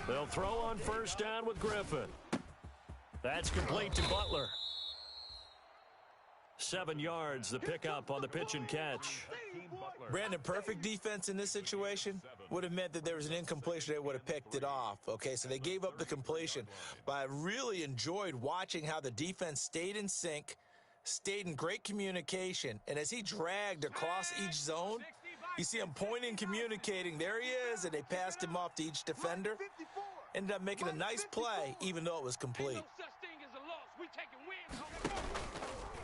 They'll throw on first down with Griffin. That's complete to Butler. 7 yards, the pickup on the pitch and catch. Brandon, perfect defense in this situation would have meant that there was an incompletion. They would have picked it off. Okay, so they gave up the completion. But I really enjoyed watching how the defense stayed in sync, stayed in great communication. And as he dragged across each zone, you see him pointing, communicating. There he is, and they passed him off to each defender. Ended up making a nice play, even though it was complete.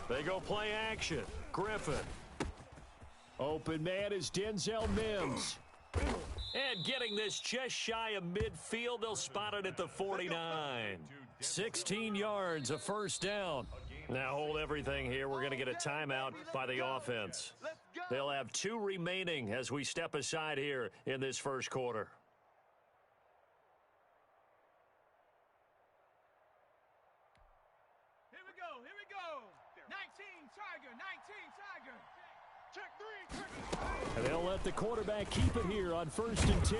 They go play action. Griffin. Open man is Denzel Mims. And getting this just shy of midfield, they'll spot it at the 49. 16 yards, a first down. Now hold everything here. We're going to get a timeout by the offense. They'll have 2 remaining as we step aside here in this first quarter. Here we go. 19 Tiger. Check 3. And they'll let the quarterback keep it here on 1st and 10.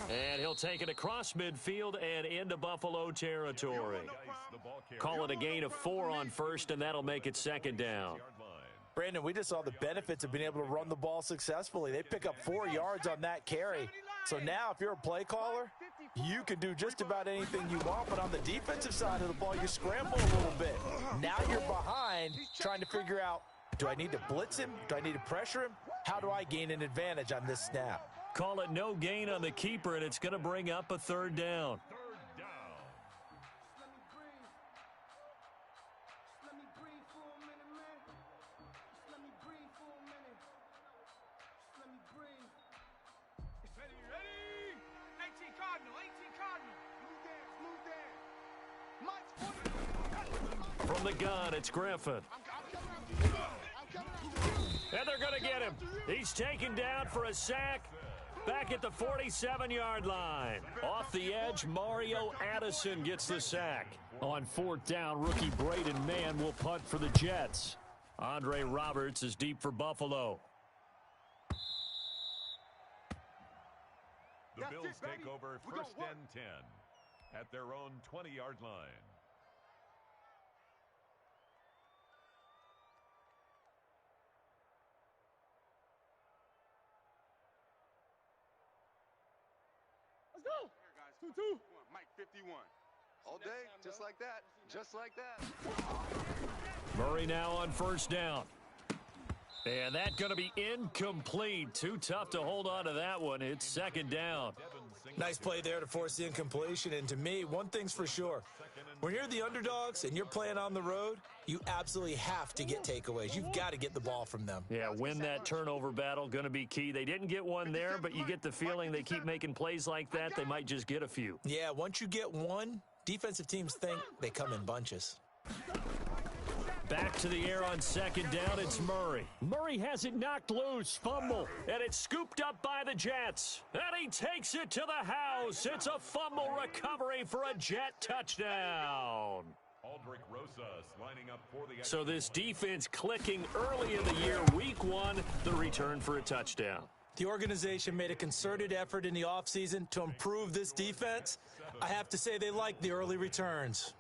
And he'll take it across midfield and into Buffalo territory. Call it a gain of 4 on first, and that'll make it 2nd down. Brandon, we just saw the benefits of being able to run the ball successfully. They pick up 4 yards on that carry. So now if you're a play caller, you can do just about anything you want. But on the defensive side of the ball, you scramble a little bit. Now you're behind trying to figure out, do I need to blitz him? Do I need to pressure him? How do I gain an advantage on this snap? Call it no gain on the keeper, and it's going to bring up a 3rd down. From the gun, it's Griffin. And they're going to get him. He's taken down for a sack back at the 47-yard line. Off the edge, Mario Addison gets the sack. On 4th down, rookie Braden Mann will punt for the Jets. Andre Roberts is deep for Buffalo. The Bills take over 1st and 10 at their own 20-yard line. Let's go. Here, guys. 2-2. Mike 51. All day, just like that. Just like that. Murray now on 1st down. And that's going to be incomplete. Too tough to hold on to that one. It's 2nd down. Nice play there to force the incompletion. And to me, one thing's for sure. When you're the underdogs and you're playing on the road, you absolutely have to get takeaways. You've got to get the ball from them. Yeah, win that turnover battle, going to be key. They didn't get one there, but you get the feeling they keep making plays like that, they might just get a few. Yeah, once you get one, defensive teams think they come in bunches. Back to the air on 2nd down, it's Murray. Murray has it knocked loose, fumble, and it's scooped up by the Jets. And he takes it to the house. It's a fumble recovery for a Jet touchdown. Aldrick Rosas lining up for the... So this defense clicking early in the year, week 1, the return for a touchdown. The organization made a concerted effort in the offseason to improve this defense. I have to say they like the early returns.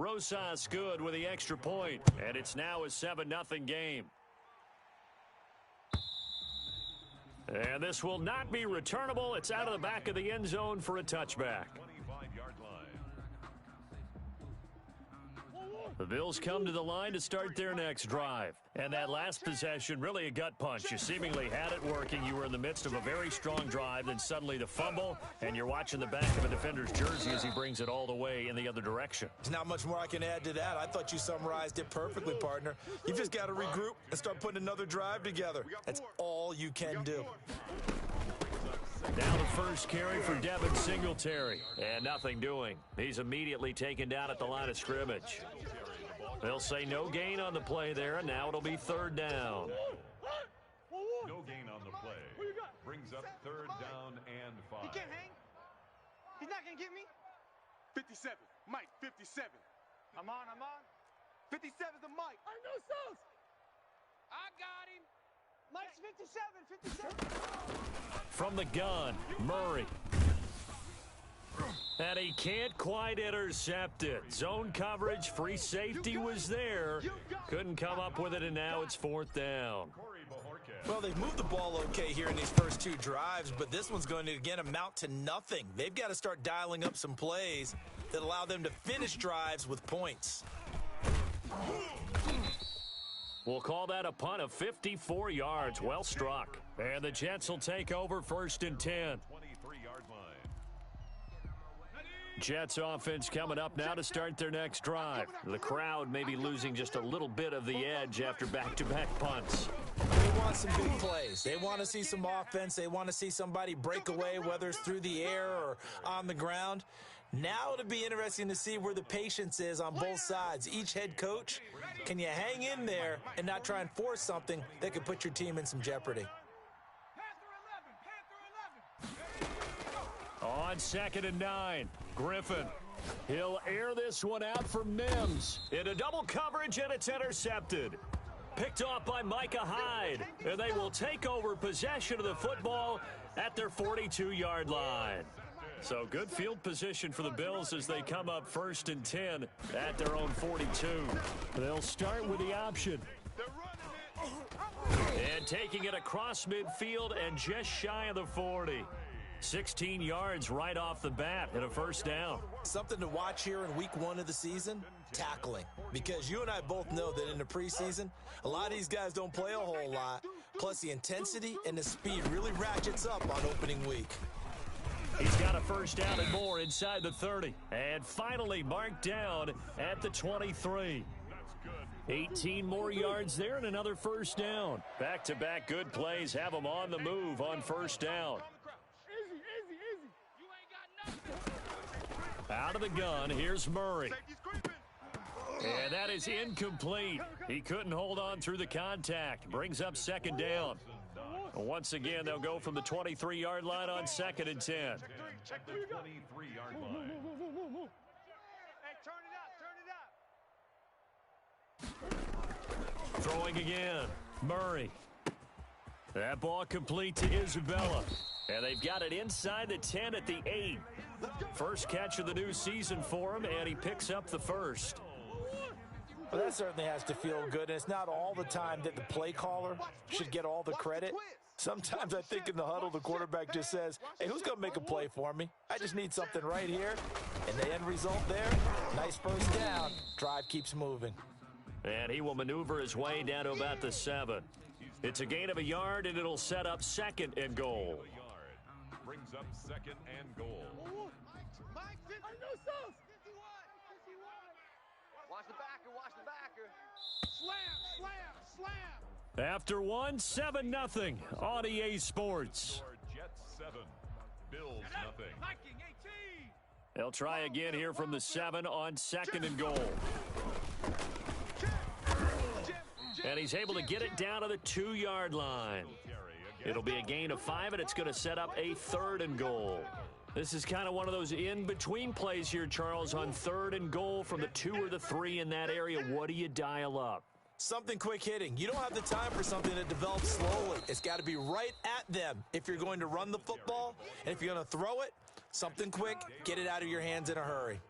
Rosas good with the extra point, and it's now a 7-0 game. And this will not be returnable. It's out of the back of the end zone for a touchback. 25-yard line. The Bills come to the line to start their next drive. And that last possession, really a gut punch. You seemingly had it working. You were in the midst of a very strong drive. Then suddenly the fumble, and you're watching the back of a defender's jersey as he brings it all the way in the other direction. There's not much more I can add to that. I thought you summarized it perfectly, partner. You just got to regroup and start putting another drive together. That's all you can do. Now the first carry for Devin Singletary. And nothing doing. He's immediately taken down at the line of scrimmage. They'll say no gain on the play there, and now it'll be 3rd down. No gain on the play. Brings up 3rd down and 5. He can't hang. He's not going to get me. 57. Mike 57. I'm on. 57's the Mike. I know Sauce. I got him. Mike's 57, 57. From the gun, Murray. And he can't quite intercept it. Zone coverage, free safety was there. Couldn't come up with it, and now it's 4th down. Well, they've moved the ball okay here in these first 2 drives, but this one's going to, again, amount to nothing. They've got to start dialing up some plays that allow them to finish drives with points. We'll call that a punt of 54 yards. Well struck. And the Jets will take over 1st and 10. 23-yard line. Jets offense coming up now to start their next drive. The crowd may be losing just a little bit of the edge after back-to-back punts. They want some big plays. They want to see some offense. They want to see somebody break away, whether it's through the air or on the ground. Now it'll be interesting to see where the patience is on both sides. Each head coach, can you hang in there and not try and force something that could put your team in some jeopardy? On 2nd and 9, Griffin. He'll air this one out for Mims. Into double coverage, and it's intercepted. Picked off by Micah Hyde. And they will take over possession of the football at their 42-yard line. So good field position for the Bills as they come up 1st and 10 at their own 42. They'll start with the option. And taking it across midfield and just shy of the 40. 16 yards right off the bat and a 1st down. Something to watch here in week 1 of the season, tackling. Because you and I both know that in the preseason, a lot of these guys don't play a whole lot. Plus the intensity and the speed really ratchets up on opening week. He's got a 1st down and more inside the 30. And finally marked down at the 23. 18 more yards there and another 1st down. Back-to-back good plays have them on the move on 1st down. Out of the gun, here's Murray. And that is incomplete. He couldn't hold on through the contact. Brings up 2nd down. Once again, they'll go from the 23-yard line on 2nd and 10. At the 23-yard line. Hey, turn it up. Throwing again, Murray. That ball complete to Isabella. And they've got it inside the 10 at the 8. First catch of the new season for him, and he picks up the 1st. Well, that certainly has to feel good, and it's not all the time that the play caller should get all the credit. Sometimes I think in the huddle, the quarterback just says, hey, who's going to make a play for me? I just need something right here. And the end result there, nice 1st down. Drive keeps moving. And he will maneuver his way down to about the 7. It's a gain of a yard, and it'll set up 2nd and goal. Brings up 2nd and goal. Watch the backer, watch the backer. Slam. After 7-0 on EA Sports. Jets 7, Bills nothing. Viking 18. They'll try again here from the 7 on 2nd and goal. And he's able to get it down to the 2-yard line. It'll be a gain of 5, and it's going to set up a 3rd and goal. This is kind of one of those in-between plays here, Charles, on 3rd and goal from the 2 or the 3 in that area. What do you dial up? Something quick hitting. You don't have the time for something that develops slowly. It's got to be right at them if you're going to run the football. And if you're going to throw it, something quick, get it out of your hands in a hurry.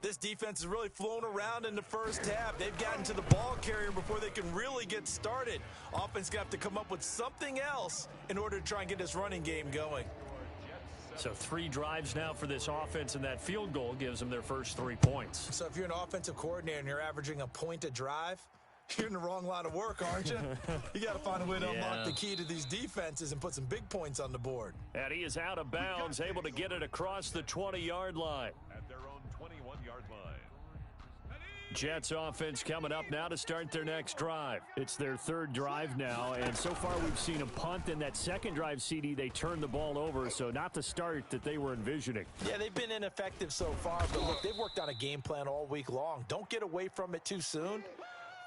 This defense has really flown around in the first half. They've gotten to the ball carrier before they can really get started. Offense going to have to come up with something else in order to try and get this running game going. So 3 drives now for this offense, and that field goal gives them their first 3 points. So if you're an offensive coordinator and you're averaging a point a drive, you're in the wrong line of work, aren't you? You got to find a way to unlock the key to these defenses and put some big points on the board. And he is out of bounds, able to get it across the 20-yard line. At their own 21-yard line. Jets offense coming up now to start their next drive. It's their 3rd drive now, and so far we've seen a punt. In that 2nd drive, CD, they turned the ball over, so not the start that they were envisioning. Yeah, they've been ineffective so far, but look, they've worked on a game plan all week long. Don't get away from it too soon.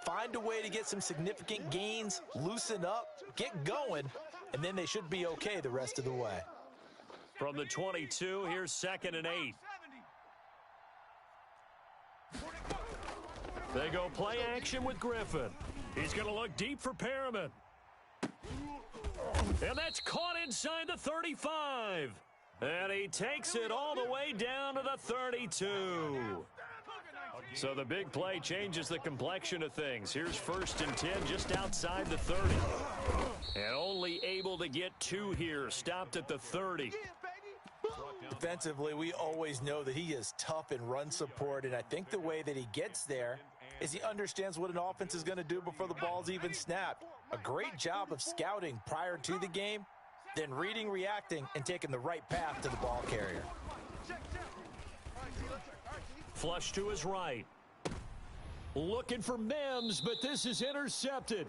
Find a way to get some significant gains, loosen up, get going, and then they should be okay the rest of the way. From the 22, here's 2nd and 8. They go play action with Griffin. He's going to look deep for Perriman. And that's caught inside the 35. And he takes it all the way down to the 32. So the big play changes the complexion of things. Here's 1st and 10 just outside the 30. And only able to get 2 here. Stopped at the 30. Defensively, we always know that he is tough in run support, and I think the way that he gets there is he understands what an offense is going to do before the ball's even snapped. A great job of scouting prior to the game, then reading, reacting, and taking the right path to the ball carrier. Flush to his right. Looking for Mims, but this is intercepted.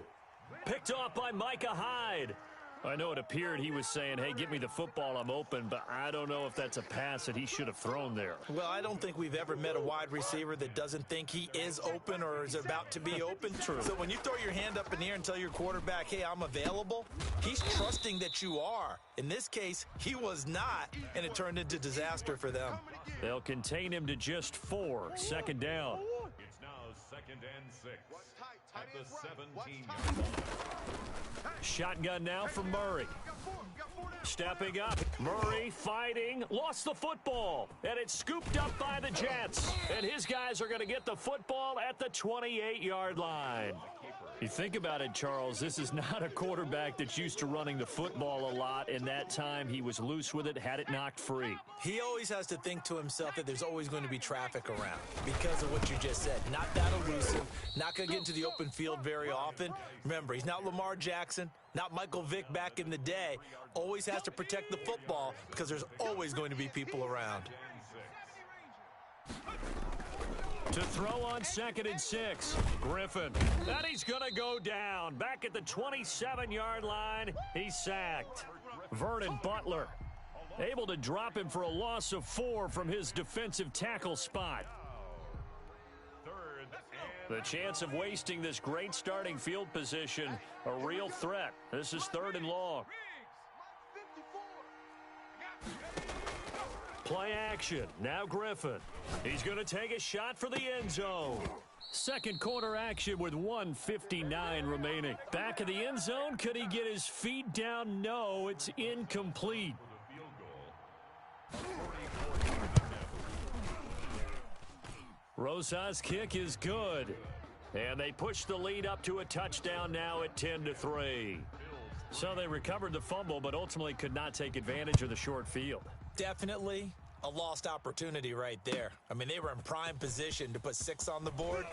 Picked off by Micah Hyde. I know it appeared he was saying, hey, get me the football, I'm open, but I don't know if that's a pass that he should have thrown there. Well, I don't think we've ever met a wide receiver that doesn't think he is open or is about to be open. True. So when you throw your hand up in the air and tell your quarterback, hey, I'm available, he's trusting that you are. In this case, he was not, and it turned into disaster for them. They'll contain him to just 4. 2nd down. It's now 2nd and 6 at the 17-yard line. Shotgun now for Murray. Stepping up, Murray fighting, lost the football, and it's scooped up by the Jets. And his guys are going to get the football at the 28-yard line. You think about it, Charles, this is not a quarterback that's used to running the football a lot, and that time he was loose with it, had it knocked free. He always has to think to himself that there's always going to be traffic around because of what you just said. Not that elusive, not going to get into the open field very often. Remember, he's not Lamar Jackson, not Michael Vick back in the day. Always has to protect the football because there's always going to be people around. To throw on 2nd and 6, Griffin. And he's going to go down. Back at the 27-yard line, he's sacked. Vernon Butler able to drop him for a loss of 4 from his defensive tackle spot. The chance of wasting this great starting field position, a real threat. This is 3rd and long. Play action. Now Griffin. He's going to take a shot for the end zone. Second quarter action with 1:59 remaining. Back of the end zone. Could he get his feet down? No, it's incomplete. Rosas' kick is good. And they push the lead up to a touchdown now at 10-3. So they recovered the fumble, but ultimately could not take advantage of the short field. Definitely a lost opportunity right there. I mean, they were in prime position to put 6 on the board.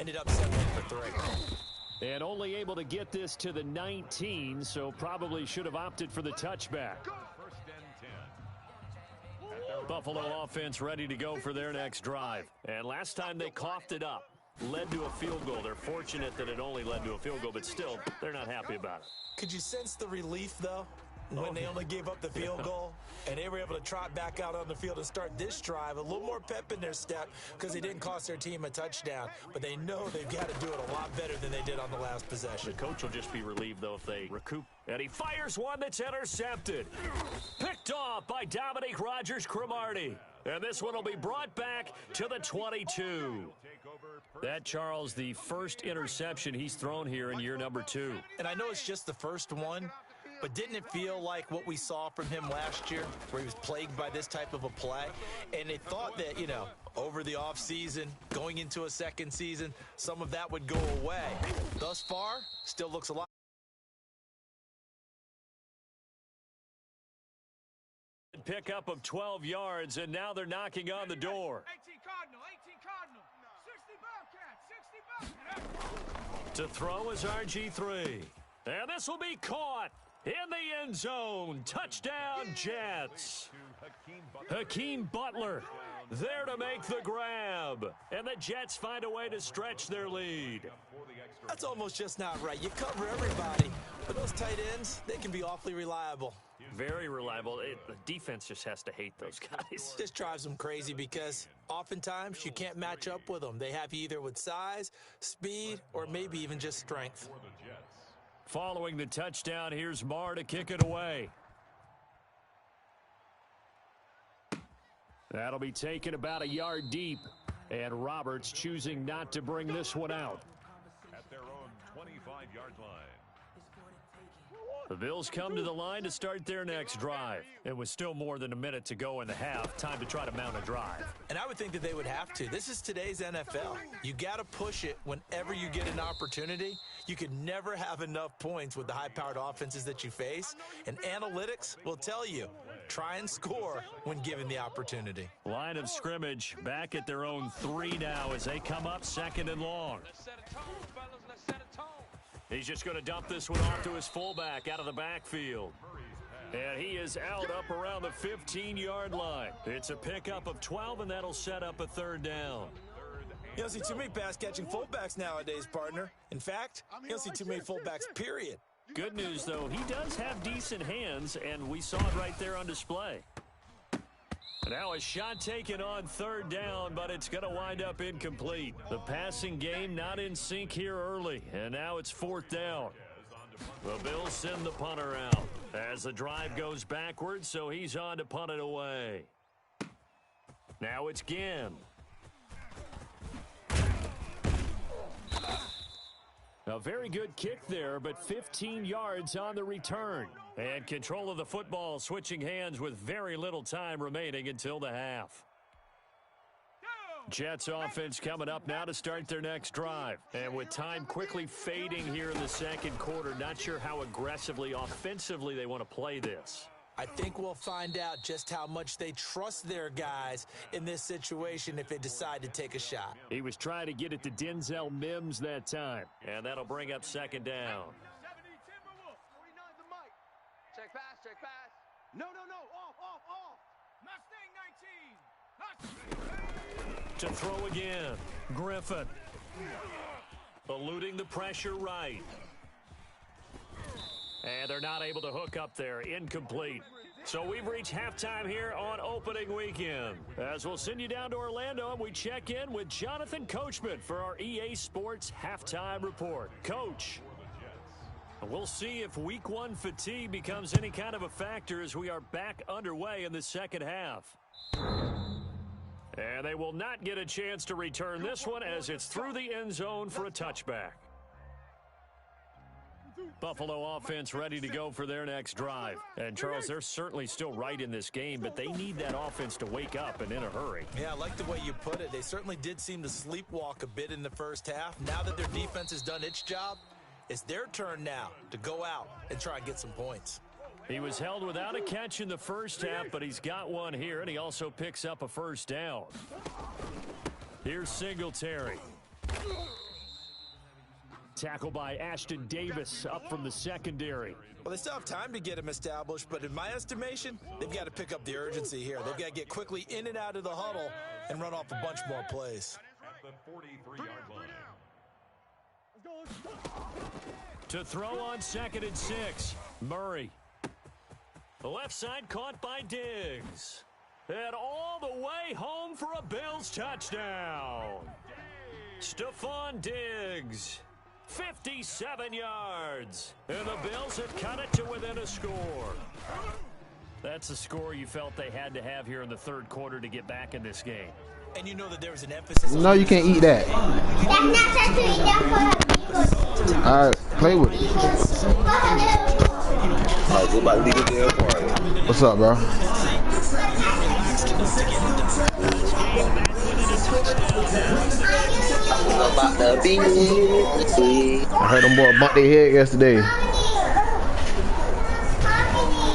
Ended up settling for 3. And only able to get this to the 19, so probably should have opted for the touchback. Buffalo offense ready to go for their next drive. And last time they coughed it up, led to a field goal. They're fortunate that it only led to a field goal, but still, they're not happy about it. Could you sense the relief, though, when they only gave up the field goal and they were able to trot back out on the field and start this drive? A little more pep in their step because they didn't cost their team a touchdown, but they know they've got to do it a lot better than they did on the last possession. The coach will just be relieved, though, if they recoup. And he fires one that's intercepted. Picked off by Dominique Rodgers-Cromartie. And this one will be brought back to the 22. That, Charles, the first interception he's thrown here in year number 2. And I know it's just the first one, but didn't it feel like what we saw from him last year, where he was plagued by this type of a play? And they thought that, you know, over the offseason, going into a second season, some of that would go away. Thus far, still looks a lot. Pickup of 12 yards, and now they're knocking on the door. 18 Cardinal. 60 Bobcats. To throw is RG3. And this will be caught in the end zone. Touchdown, Jets. Hakeem Butler there to make the grab. And the Jets find a way to stretch their lead. That's almost just not right. You cover everybody, but those tight ends, they can be awfully reliable. Very reliable. The defense just has to hate those guys. This drives them crazy because oftentimes you can't match up with them. They have you either with size, speed, or maybe even just strength. Following the touchdown, here's Marr to kick it away. That'll be taken about a yard deep. And Roberts choosing not to bring this one out. At their own 25-yard line. The Bills come to the line to start their next drive. It was still more than a minute to go in the half. Time to try to mount a drive. And I would think that they would have to. This is today's NFL. You got to push it whenever you get an opportunity. You can never have enough points with the high-powered offenses that you face. And analytics will tell you, try and score when given the opportunity. Line of scrimmage back at their own 3 now as they come up 2nd and long. He's just going to dump this one off to his fullback out of the backfield. And he is out up around the 15-yard line. It's a pickup of 12, and that'll set up a 3rd down. You don't see too many pass-catching fullbacks nowadays, partner. In fact, you don't see too many fullbacks, period. Good news, though, he does have decent hands, and we saw it right there on display. Now a shot taken on 3rd down, but it's going to wind up incomplete. The passing game not in sync here early, and now it's 4th down. The Bills send the punter out as the drive goes backwards, so he's on to punt it away. Now it's Ginn. A very good kick there, but 15 yards on the return. And control of the football switching hands with very little time remaining until the half. Jets offense coming up now to start their next drive. And with time quickly fading here in the 2nd quarter, not sure how aggressively, offensively they want to play this. I think we'll find out just how much they trust their guys in this situation if they decide to take a shot. He was trying to get it to Denzel Mims that time, and that'll bring up 2nd down. Check pass, check pass. No, off. Mustang 19. To throw again, Griffin. Eluding the pressure right. And they're not able to hook up there. Incomplete. So we've reached halftime here on opening weekend. As we'll send you down to Orlando and we check in with Jonathan Coachman for our EA Sports Halftime Report. Coach, we'll see if Week 1 fatigue becomes any kind of a factor as we are back underway in the 2nd half. And they will not get a chance to return this one as it's through the end zone for a touchback. Buffalo offense ready to go for their next drive. And, Charles, they're certainly still right in this game, but they need that offense to wake up and in a hurry. Yeah, I like the way you put it. They certainly did seem to sleepwalk a bit in the 1st half. Now that their defense has done its job, it's their turn now to go out and try and get some points. He was held without a catch in the 1st half, but he's got one here, and he also picks up a 1st down. Here's Singletary. Tackled by Ashton Davis up from the secondary. Well, they still have time to get him established, but in my estimation, they've got to pick up the urgency here. They've got to get quickly in and out of the huddle and run off a bunch more plays. At the 43-yard line. To throw on 2nd and 6, Murray. The left side caught by Diggs. And all the way home for a Bills touchdown. Stephon Diggs. 57 yards. And the Bills have cut it to within a score. That's a score you felt they had to have here in the 3rd quarter to get back in this game. And you know that there was an emphasis on... No, you can't eat that. All right, play with it. All right, we're about to leave it there for you. What's up, bro? About to be. I heard them boys bump their head yesterday.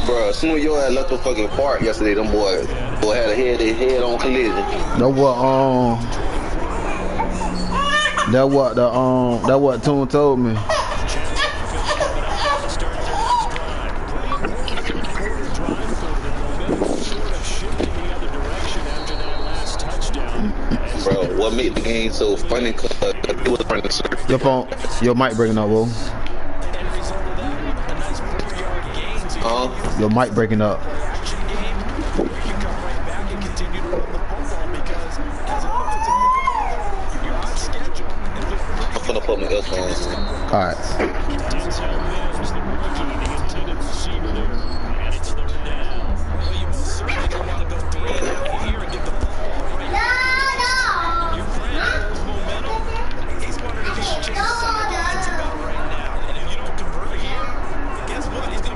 Bro, as soon as your ass left the fucking park yesterday, them boy had their head on collision. That what Toon told me. Bro, what made the game so funny? Cause it was running circles. Your phone, your mic breaking up, bro. Your mic breaking up. I'm gonna put my earphones in. All right. He's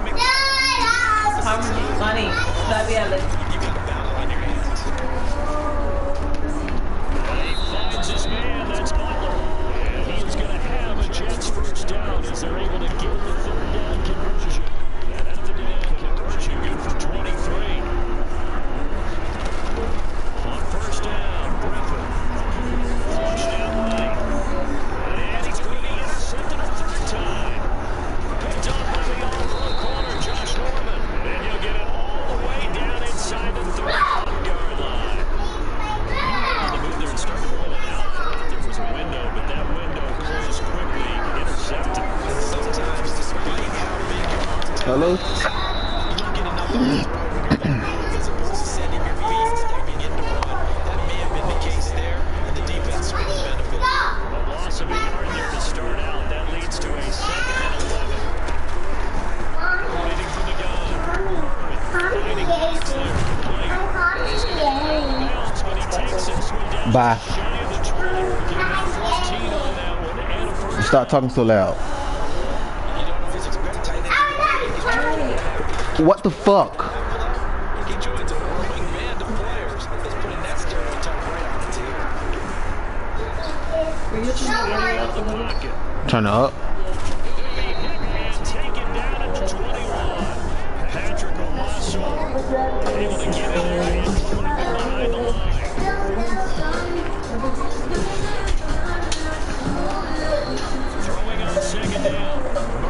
Hello? Sending your feet, stepping into one. That may have been the case there, and the defense would have benefited. A loss of a yard there to start out. That leads to a 2nd and 11. Waiting for the gun. Finding box there. Complete. He's going to go out of bounds, but he takes it down. Bye. Shy of the 20. Give him 14 on that one. And a first. Stop talking so loud. What the fuck? He joins a growing band of players that's putting that stereotype right on the table. Out of the pocket. Turn it up. And taken down at the 21. Patrick Omasor able to get in there and put him behind the line. Throwing on 2nd down. Murray.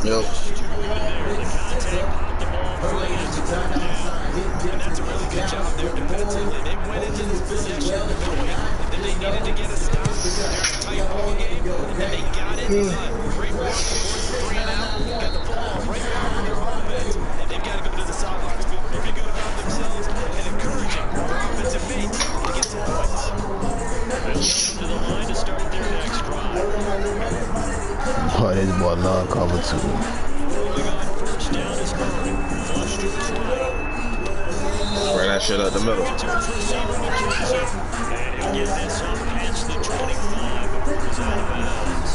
Yep. And that's a really good job there defensively. They went into this possession knowing that they needed to get a stop. There's a tight ball game, and they got it done. Great work. Forced the 3 and out. Got the football right back in their offense. And they've got to go to the sidelines. Feel pretty good about themselves and encouraging their offensive mates to get some points. They'll come to the line to start their next drive. Oh, this boy love cover 2. Moving on, first down is Murray. Flush to his right. Ran that shit up the middle. To his receiver, McKenzie. And he'll get this up past the 25 before it was out of bounds.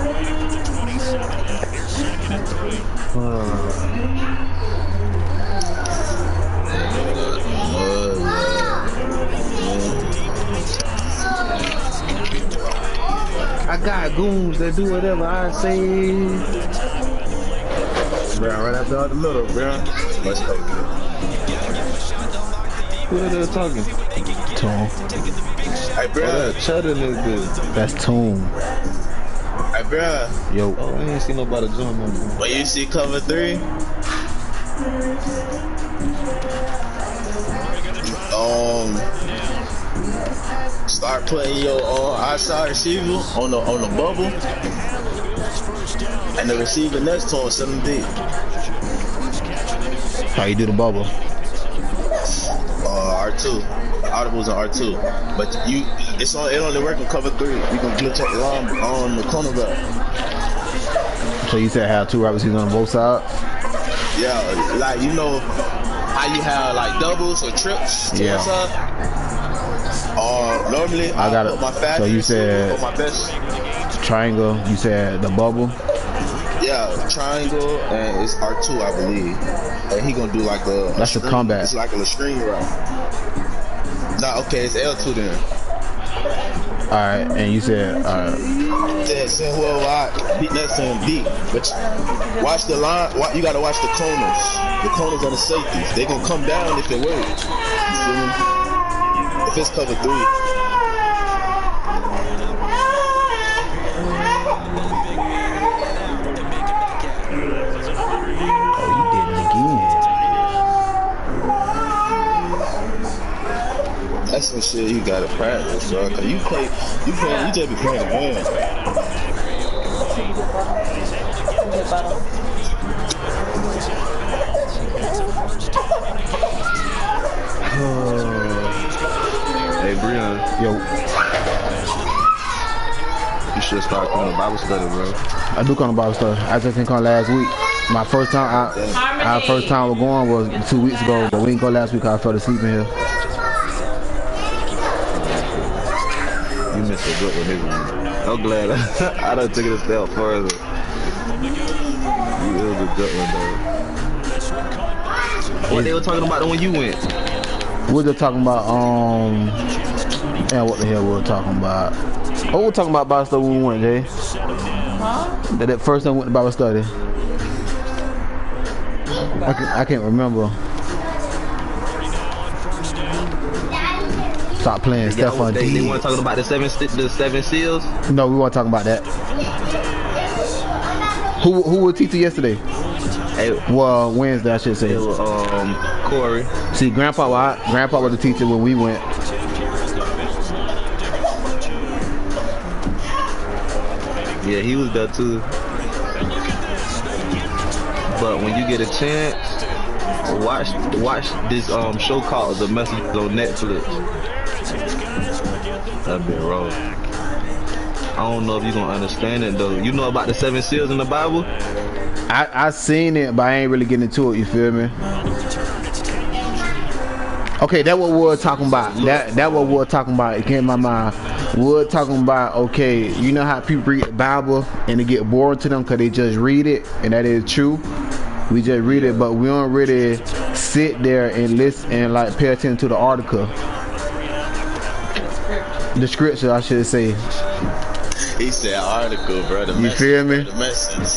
Waiting for the 27 now. Here's 2nd and 3. I got goons that do whatever I say. Bro, right after out the middle, bro. Let's go. Who are they talking? Toon. Hey, bro. Oh, that cheddar nigga. That's Toon. Hey, bro. Yo, I ain't seen nobody join on me. When you see cover 3, start putting your outside receiver on the bubble, and the receiver next to him send him deep. How you do the bubble? R2. Audibles and R2. But it only work in cover 3. You can glitch at the line on the cornerback. So you said have 2 wide receivers on both sides? Yeah, like you know how you have like doubles or trips to Yeah. one side. Normally I got put my it. fast So you said or my best. triangle. You said the bubble. Yeah, triangle, and it's R2, I believe. And he gonna do like a That's a string. combat. It's like a string route. Nah, okay, it's L2 then. All right, and you said Yeah, saying whoever I beat that saying beat. But watch the line. You gotta watch the corners. The corners are the safeties. They gonna come down if it works. You feel me? If it's cover 3. oh, you did it again. That's some shit you gotta practice, bro. Cause you just be playing the game. Hey, Brian. Yo, You should start coming to Bible study, bro. I do come to Bible study. I just didn't come last week. My first time, our first time we're going was 2 weeks ago, but we didn't go last week because I fell asleep in here. You missed a good one, nigga. I'm glad I done took it a step further. It was a good one, though. What they were talking about when you went? We were just talking about, and what the hell we were talking about? Oh, we were talking about Bible study when we went, Jay. Huh? That first time we went to Bible study. I can't remember. Stop playing Stephon They D. weren't talking about the seven seals? No, we weren't talking about that. Who was teacher yesterday? Hey, Well, Wednesday, I should say. it was Corey. See, Grandpa was the teacher when we went. Yeah, he was there too. But when you get a chance, watch this show called The Message on Netflix. That bit raw. I don't know if you're gonna understand it though. You know about the 7 seals in the Bible? I seen it, but I ain't really getting into it. You feel me? Okay, that's what we were talking about. That what we were talking about. It came in my mind. We were talking about, okay, you know how people read the Bible and it get boring to them because they just read it, and that is true. We just read it, but we don't really sit there and listen and like pay attention to the article. The scripture, I should say. He said article, bro. You feel me? The message.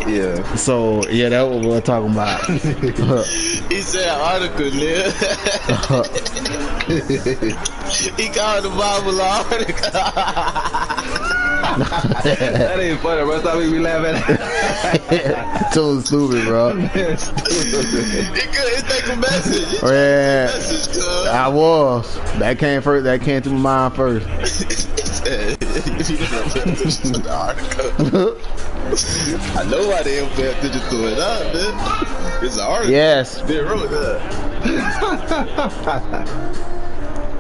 Yeah. So, yeah, that's what we were talking about. He said article, nigga. He called the Bible an article. That ain't funny, bro. Stop making me laugh at it. So stupid, bro. He couldn't take a message. Yeah, Message, cuz. I was. That came first. That came to my mind first. The article. I know why they don't pay attention to it, huh, man? It's an article. Yes. They wrote that.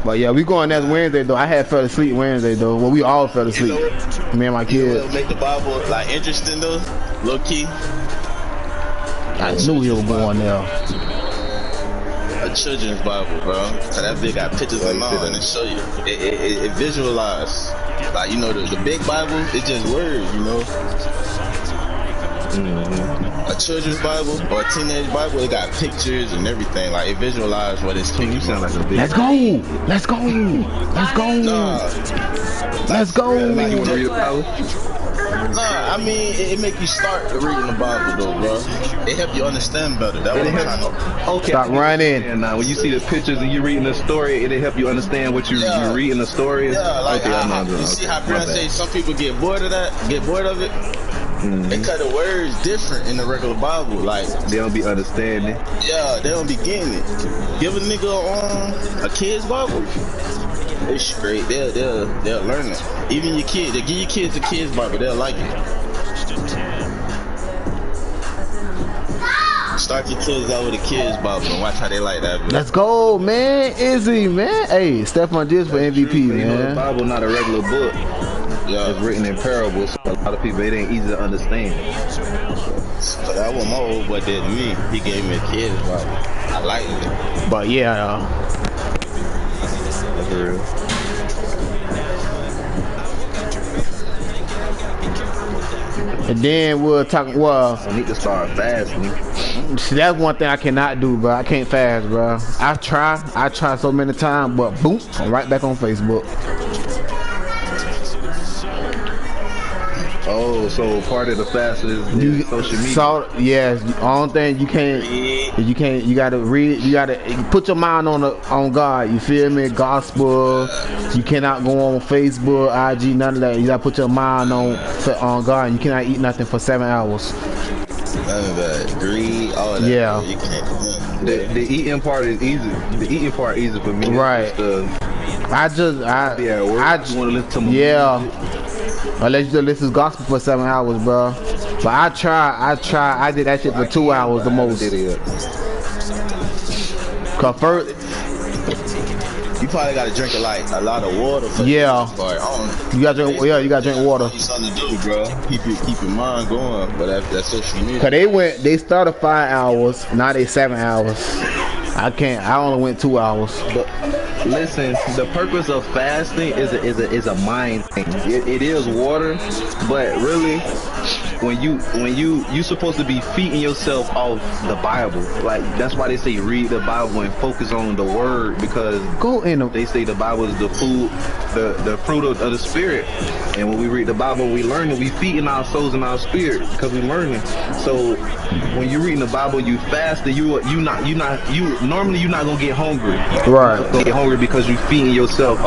But yeah, we going next Wednesday though. I had fell asleep Wednesday though. Well, we all fell asleep. Me and my You know kids. what'll make the Bible like interesting though, low key. I knew we were going there. A children's Bible, bro. So that big got pictures and all, and it show you. It visualize. Like, you know, the big Bible, it's just words, you know. A children's Bible or a teenage Bible, it got pictures and everything. Like, it visualizes what it's speaking. You sound like a big. Let's go. Let's go. Let's go. Let's go. You want to read the Bible? Nah, I mean, it make you start reading the Bible, though, bro. It help you understand better. That what I'm trying to. Okay. Stop running. And when you see the pictures and you reading the story, it'll help you understand what you're reading the story. Yeah, like okay, you see how Brian say some people get bored of that, get bored of it. They cut the words different in the regular Bible. Like they don't be understanding. Yeah, they don't be getting it. Give a nigga a kid's Bible. They straight. They'll learn it. Even your kid, they give your kids a kid's Bible, they'll like it. Start your kids out with a kid's Bible and watch how they like that. Bro. Let's go, man. Izzy, man. Hey, Stephon Diggs for MVP, You know, the man. Bible not a regular book. It's written in parables, so a lot of people, it ain't easy to understand. But that was my old boy did to me. He gave me a kid. Like, I liked it. But yeah, That's real. and then we're talking. Well, I need to start fasting. see, that's one thing I cannot do, bro. I can't fast, bro. I try so many times, but boom, I'm right back on Facebook. Oh, so part of the fast is social media. So yes, the only thing you can't, you gotta read, you gotta put your mind on God. You feel me? Gospel. You cannot go on Facebook, IG, none of that. You gotta put your mind on God. And you cannot eat nothing for 7 hours. None of that. Greed, all that. Yeah. You can't do that. The eating part is easy. The eating part easy for me. Right. I just want to listen to my music. Unless you listen to gospel for 7 hours, bro. But I did that shit for 2 hours the most. Cause first, you probably gotta drink a lot of water. For yeah. You gotta drink. Yeah, you gotta drink water. Something to do, bro. Keep your mind going. But that's social media. Cause they started 5 hours. Now they 7 hours. I only went 2 hours. But listen, the purpose of fasting is a mind thing. It is water, but really, when you supposed to be feeding yourself off the Bible. Like that's why they say read the Bible and focus on the Word, because they say the Bible is the food, the fruit of the Spirit. And when we read the Bible, we learn it. We feeding our souls and our spirit because we learning. So when you're reading the Bible, you fasting. Normally you're not gonna get hungry. Right. You're gonna get hungry because you feeding yourself